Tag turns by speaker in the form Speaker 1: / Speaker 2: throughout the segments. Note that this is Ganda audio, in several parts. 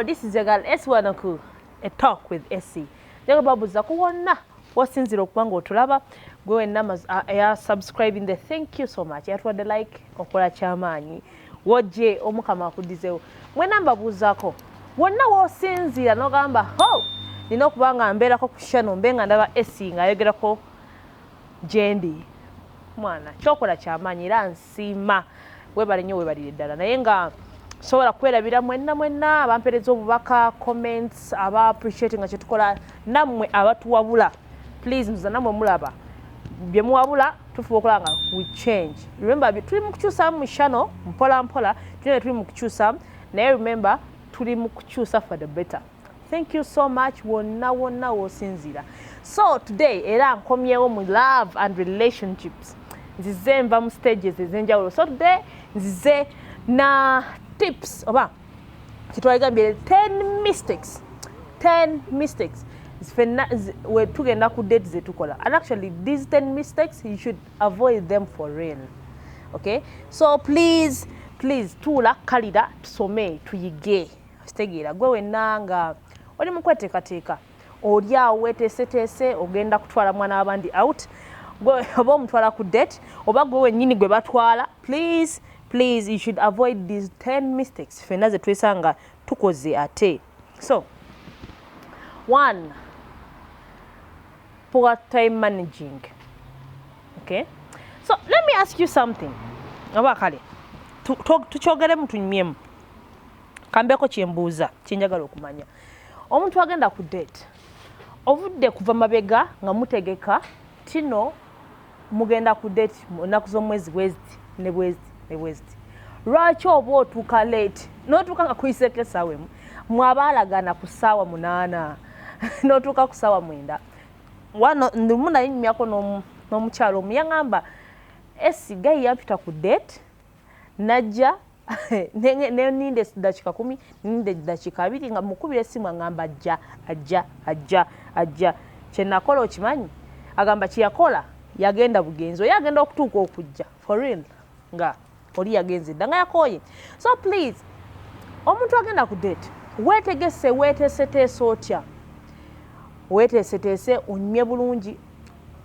Speaker 1: this is your girl S1 a talk with SC. Jaga babuza kuwona wasinzira okubanga otulaba gwe wenna ya subscribing the thank you so much. Yatwadde like okola kyamaanyi. Wojje omukama akudizewo. Mwena mbabuzaako wonna wosinzira nogamba nina okubanga mbeerako ku channel mbenga ndaba SC ng'ayogerako gyendi. Mwana kyokola kyamaanyi era nsiima weebale nnyo weebalire ddala naye nga sobola kwerabira mwenna abampereza obubaka comments aba appreciating nga kyetukola nammwe abatuwabula please nza nammwe mulaba bye muwabula tufuba okola nga we change. Remember tuli mu kukyusa mu channel mpola tuli mu kukyusa naye remember tuli mu kukyusa for the better. Thank you so much wonna wosinzira. So today era nkomyewo mu love and relationships nzize nva mu stages ez'enjawulo. So today nzize na tips oba kitwagambye 10 mistakes we tugenda ku date zetukola, and actually these 10 mistakes you should avoid them for real. Okay, so please tuula kalira tusome tuyige kitegeera gwe wennanga oli mu kweteekateeka oli awo weeteeseteese ogenda kutwala mwana w'abandi out gwe oba omutwala ku date oba gwe wennyini gwe batwala please you should avoid these 10 mistakes fenna ze twesanga tukoze ate. So 1, poor time managing. Okay, so let me ask you something oba kale tukyogeremu tunyumyemu kambeko kyembuuza kyenjagala okumanya. Omuntu agenda ku date ovudde kuva mabega nga mutegeka tino mugenda ku date ennaku z'omwezi bweziti ne bweziti lwaki oba otuuka late n'otuuka nga kuyiseko essaawa emu mwabaalagana ku ssaawa 8 n'otuuka ku ssaawa 9 wano ndimu naye nyumyako n'omukyalo omu yaŋŋamba gayi yampita ku date najja ninde dakika 10 ninde dakika 2 nga mukubira essimu agamba ajja kyenakola okimanyi agamba kyeyakola yagenda bugenzi oyo agenda okutuuka okujja for real nga oli yagenze dda nga yakooye. So please omuntu agenda ku date weeteeseteese otya weeteeseteese onyumye bulungi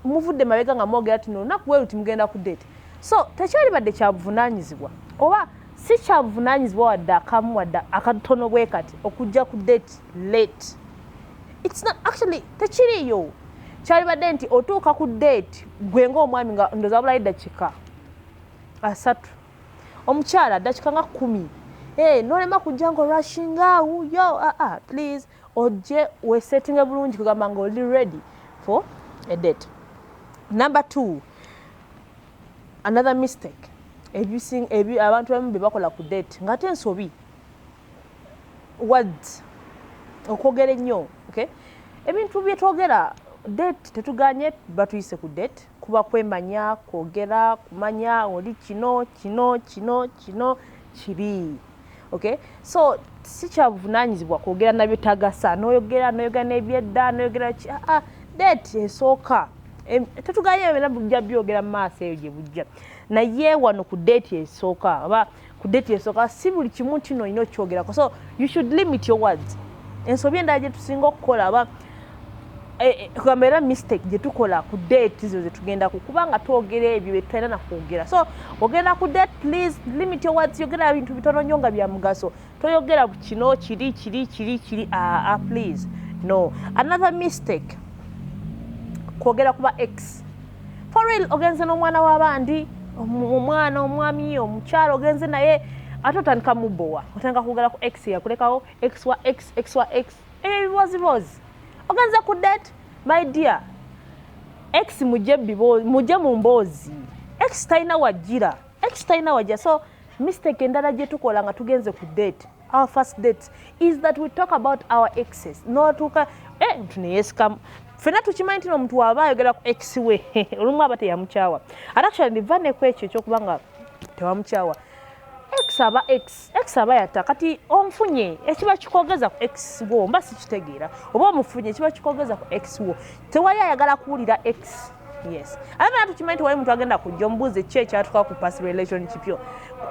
Speaker 1: muvudde mabega nga mwogera tino olunaku weeruti mugenda ku date. So tekyali badde kyabuvunaanyizibwa oba si kyabuvunaanyizibwa wadde akamu wadde akatono bwe kati okujja ku date late. It's not actually tekiriyo kyali badde nti otuuka ku date gwe ng'omwami nga ndoza wabulayo dakiika 3 omukyala dakiika nga 10 nolema kujja nga orashinga yo please ojje wesettinge bulungi kugamba nga oli ready for a date. Number 2, another mistake abantu abamu be bakola ku date ng'ate ensobi words okwogera ennyo. Okay, ebintu bye twogera date tetuganye batuyise ku date kuba kwemanya kwogera kumanya oli kino kiri. Okay, so si kyabuvunaanyizibwa kwogera nabyo tagasa n'oyogera n'ebyedda n'oyogera date esooka tetuganye ebyo bujja byogera mu maaso eyo gye bujja naye wano ku date esooka oba ku date esooka si buli kimu kino olina okyogerako. So you should limit your words. Ensobi endala gye tusinga okukola aba kugamba era mistake gye tukola ku date zo ze tugenda kubanga twogera ebyo bye tulina nakwogera. So ogenda ku date please limit your words. Yogera ebintu bitono nnyo nga bya mugaso toyogera kino kiri please no. Another mistake kwogera kuba ex for real. Ogenze n'omwana w'abandi omwana omwami omukyalo ogenze naye ate otandika mubowa otandika kwogera ku ex yakulekawo ex wa ex ebibozibozi. Ogenze ku date my dear ex mujje mu mboozi ex talina wajjira. So mistake endala gye tukola nga tugenze ku date our first date is that we talk about our exes notuuka tuneyesikamu fena tukimanyi nti omuntu waba ayogera ku ex we olumu aba teyamukyawa ate actually ndivaneko ekyo ekyokubanga tewamukyawa ex aba yatta kati onfunye ekiba kikogeza ku ex wo mba sikitegeera oba omufunye ekiba kikogeza ku ex wo tewali ayagala kuwulira ex yes ate na tukimanyi wali muntu agenda kujja omubuuze ki ekyatuka ku past relationship yo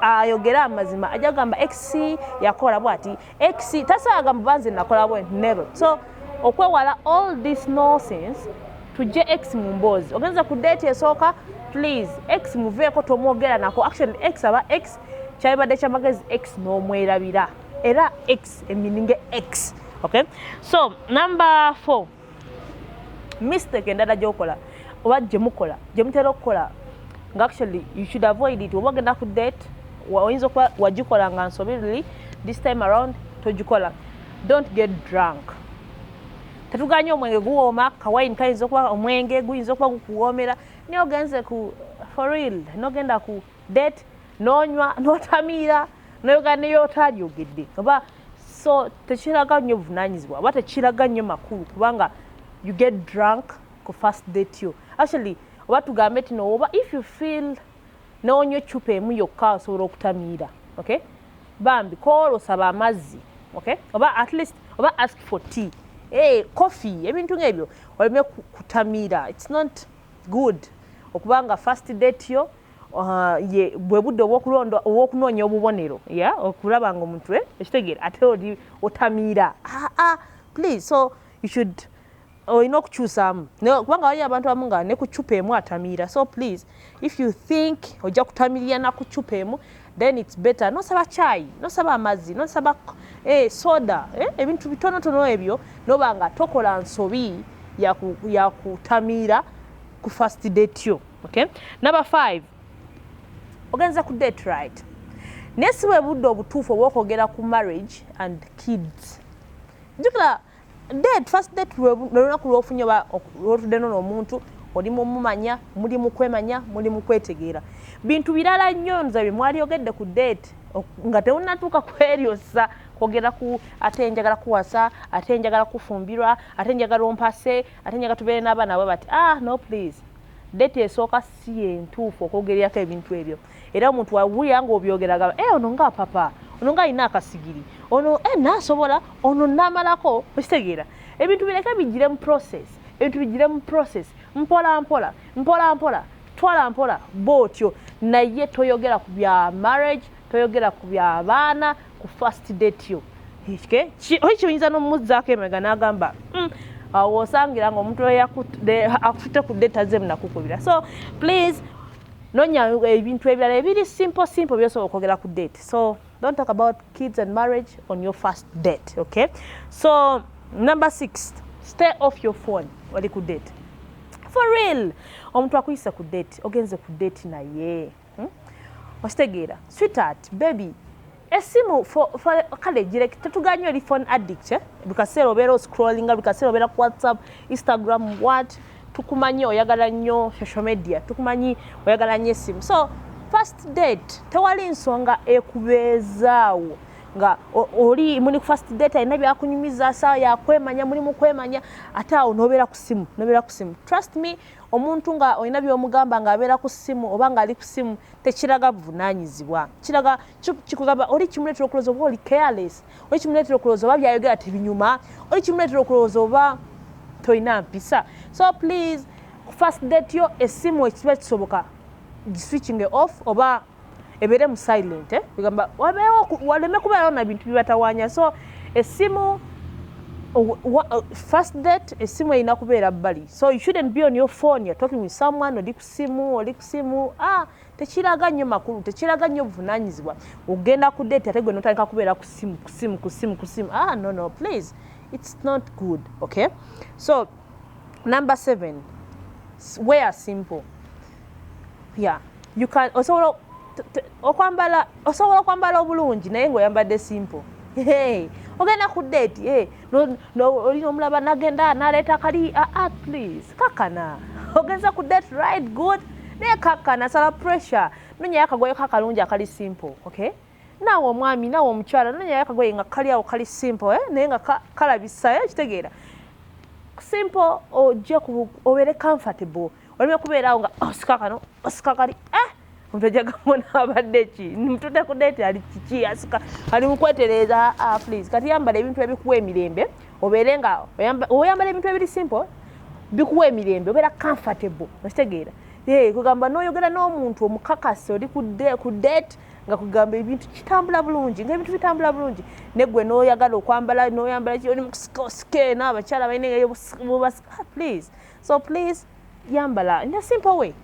Speaker 1: ayogera amazima ajja gamba x yakola bwati x tasagamba banze nakola bwe never so okwewala all this nonsense tujje x mu mboozi ogenza ku date esooka please x muveeko tomwogera nako actually x aba x kyalibadde kyamagezi x n'omwerabira era x emininge x okay so number 4 mistake endala gyokola oba gyemukola gyemutera okukola nga actually you should avoid it oba ogenda ku date oyinza okuba wagikola nga nsobereri this time around togikola don't get drunk tetuganye omwenge guwooma kawaini kayinza okuba omwenge guyinza okuba gukuwoomera naye ogenze ku for real nogenda ku date nonywa notamiira noyoga neyotalyogedde oba so tekiraga nnyo buvunaanyizibwa oba tekiraga nnyo makulu kubanga you get drunk ku first date yo actually oba tugambe tino oba if you feel nonywa ecupa emu yokka osobola okutamiira okay bambi kola osaba amazzi okay oba at least oba ask for tea coffee ebintu ng'ebyo oleme kutamiira it's not good okubanga first date yo bwe budde obw'okunoonya obubonero okulaba nga omuntu ekitegeera ate oli otamiira please so you should olina okukyusaamu kubanga waliyo abantu abamu nga ne ku cupa emu atamiira so please if you think ojja kutamirira na ku cupa emu then it's better nosaba chai nosaba amazzi nosaba soda ebintu bitonotono ebyo noba nga tokola nsobi ya kutamiira ku first date yo okay number 5 ogenza ku date right nesi bwe budde obutuufu obw'okwogera ku marriage and kids njukira date first date lwolunaku lwofunye lwotudde n'omuntu oli mumumanya muli mu kwemanya muli mu kwetegeera bintu birala nnyo nza bye mwalyogedde ku date nga temunnatuuka kweryosa kwogera ku ate njagala kuwasa ate njagala kufumbirwa ate njagala ompase ate njagala tubeere n'abaana bwe bati no please date esooka si yentuufu okwogererako ebintu ebyo era omuntu wawulira nga obyogeraga ono nga papa ono nga alina akasigiri ono naasobola ono naamalako okitegeera ebintu bireke bijire mu process ebintu bijire mu process mpola mpola twala mpola bwotyo naye toyogera ku bya marriage toyogera ku bya baana ku first date yo kiyinza n'omuzzaako emega n'agamba awo osangira nga omuntu akutte ku date azemu nakukubira so please nonya ebintu ebirala ebiri simple byosobola okwogera ku date so don't talk about kids and marriage on your first date okay so number 6 stay off your phone wali ku date for real omuntu akuyisa ku date ogenze ku date naye okitegeera sweetheart baby esimu kale direct tetuganye oli phone addict bikaseera obeera scrollinga bikaseera obeera ku WhatsApp Instagram what tukumanyi oyagala nnyo social media tukumanyi oyagala nnyo esimu so first date tewali nsonga ekubeezaawo nga oli muli ku first date alina byakunyumiza saa yakwemanya muli mu kwemanya ate awo nobeera ku simu trust me omuntu nga olina byomugamba nga abeera ku simu oba nga ali ku simu tekiraga buvunaanyizibwa kiraga kikugamba oli kimuleetera okulowooza oba oli careless oli kimuleetera okulowooza oba byayogera tebinyuma oli kimuleetera okulowooza oba toyina mpisa so please first date yo esimu ekiba kisoboka switching off oba ebeere mu silent bigamba waleme kubeerawo na bintu bibatawaanya so esimu first date esimu erina kubeera bbali so you shouldn't be on your phone you're talking with someone oli ku simu tekiraga nnyo makulu tekiraga nnyo buvunaanyizibwa ogenda ku date ate gwe notandika kubeera ku simu no please it's not good okay so number 7 wear simple you can osobola okwambala obulungi naye ng'oyambadde simple ogenda ku date olina omulaba nagenda naleeta akali please kakana ogenza ku date right good naye kakana sala pressure nonyayo akagoye kakalungi akali simple okay naawe omwami naawe omukyala nonyayo akagoye nga kali awo kali simple naye nga kalabisa kitegeera simple ojja obeere comfortable oleme kubeerawo nga osika kali omuntu ajagamo n'abadde ki mutudde ku date ali kiki asika ali mukwetereza please kati yambala ebintu ebikuwa emirembe obeere nga oyambala ebintu ebiri simple bikuwa emirembe obeera comfortable okitegeera kugamba n'oyogera n'omuntu omukakasi oli ku date nga kugamba ebintu kitambula bulungi ng'ebintu bitambula bulungi neggwe n'oyagala okwambala n'oyambala oli musikosike n'abakyala balina please so please yambala in a simple way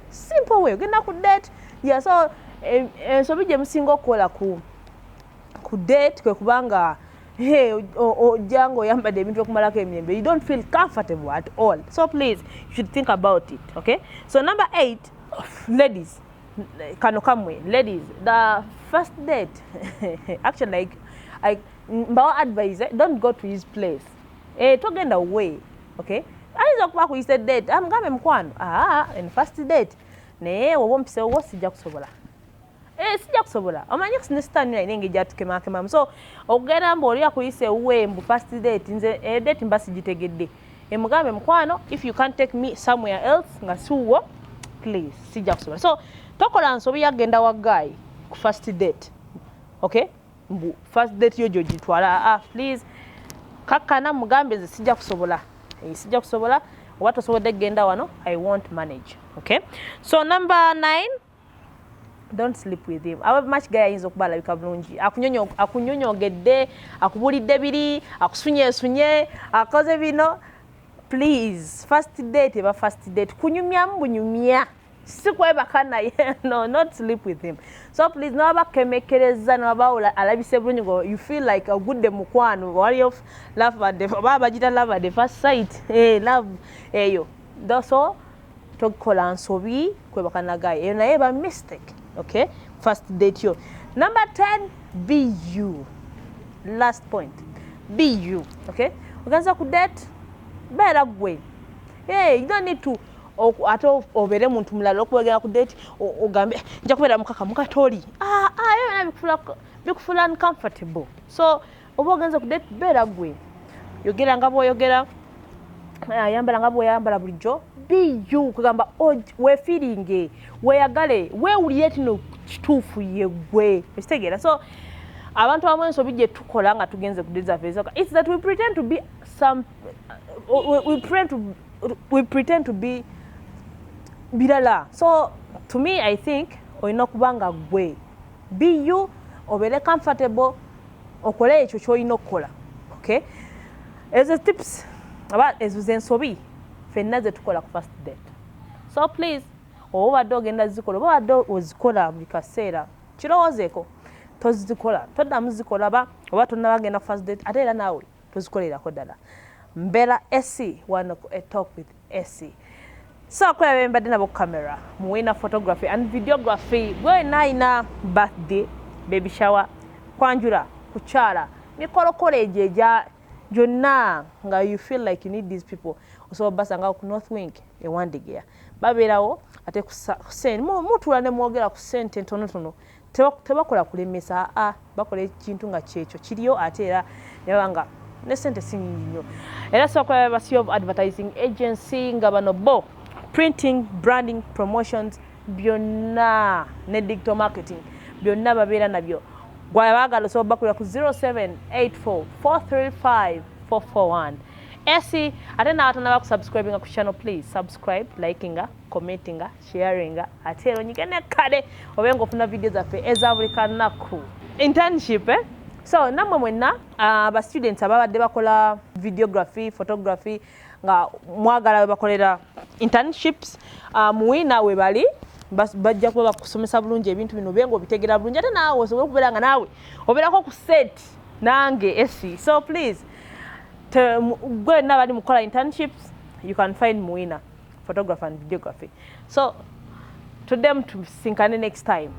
Speaker 1: ogenda ku date so ensobi gye musinga okukola ku date kwe kubanga ojja ng'oyambadde ebintu okumalako emirembe you don't feel comfortable at all so please you should think about it okay so number 8 ladies kano kamwe ladies the first date actually like mbawa advise don't go to his place togenda away okay ayinza okuba kuyise date amugambe mukwano in first date naye oba ompisewo sijja kusobola sijja kusobola omanyi kusinesitani naye ngeri gyatukemakemamu so okugenda mbu oli akuyise we mbu first date nze date mba sigitegedde emugambe mukwano if you can't take me somewhere else nga siwo please sijja kusobola so tokola nsobi yagenda wa guy ku first date okay mbu first date yo gyogitwala please kakkana mugambe nze sijja kusobola oba tosobodde genda wano I won't manage okay so number 9 don't sleep with him aba much guy ayinza okuba alabika bulungi akunyonyogedde akubulidde biri akusunyesunye akoze bino please first date eba first date kunyumyamu bunyumya si kwebaka naye no not sleep with him so please nobakemekereza nobawula alabise bulungi ngo you feel like agudde mukwano wali of love at the baba jita love at the first sight love eyo so tokola nsobi kwebaka na guy eyo naye ba mistake okay first date yo number 10 be you last point be you okay uganza ku date beera gwe you don't need to ate obere muntu mulala okuwegera ku date ogambe nja kubeera mukatoli bikufula uncomfortable so oba ogenza ku date beera gwe yogera nga bw'oyogera yambala nga bw'oyambala bulijjo be you kugamba weefiringe weeyagale weewulire tino kituufu ye gwe ekitegeera so abantu abamu ensobi gye tukola nga tugenze ku date zaffe it's that we pretend to be we pretend to be birala so to me I think olina okuba nga gwe be you obeere comfortable okole ekyo ky'olina okukola okay ezo tips aba ezo zensobi ffenna ze tukola ku first date so please oba obadde ogenda zikola oba obadde ozikola buli kaseera kirowoozeeko tozikola toddamu zikola oba tonnabagenda ku first date ate era naawe tozikolerako ddala mbeera esi wano ku talk with esi so kwebe mbadde nabo camera muwina photography and videography bwena ayina birthday baby shower kwanjula kukyala mikolokola egyo egya gyonna nga you feel like you need these people osobola basanga ku North Wing ewandigeya babeerawo ate kusente mutuula ne mwogera ku ssente ntonotono tebakola kulemesa bakola ekintu nga kyekyo kiriyo ate era nebanga ne ssente singi nnyo era sokola basi of advertising agency nga bano bo printing branding promotions byonna ne digital marketing byonna babeera nabyo gwabaagala osobola bakulira ku 0784435441 esi ate n'abatanaba kusubscribinga ku channel please subscribe likinga commentinga sharinga ate ero nyigene kale obenga ofuna video zaffe eza buli kanaku internship so namwe mwenna aba students ababadde bakola videography photography nga mwagala bakolera internships muwina we bali bajja kuba bakusomesa bulungi ebintu bino bengo bitegera bulungi ate naawe osobola okubeera nga naawe obeerako ku set nange esi so please gwe nabali mukola internships you can find muwina photography and videography so to them to sinkane next time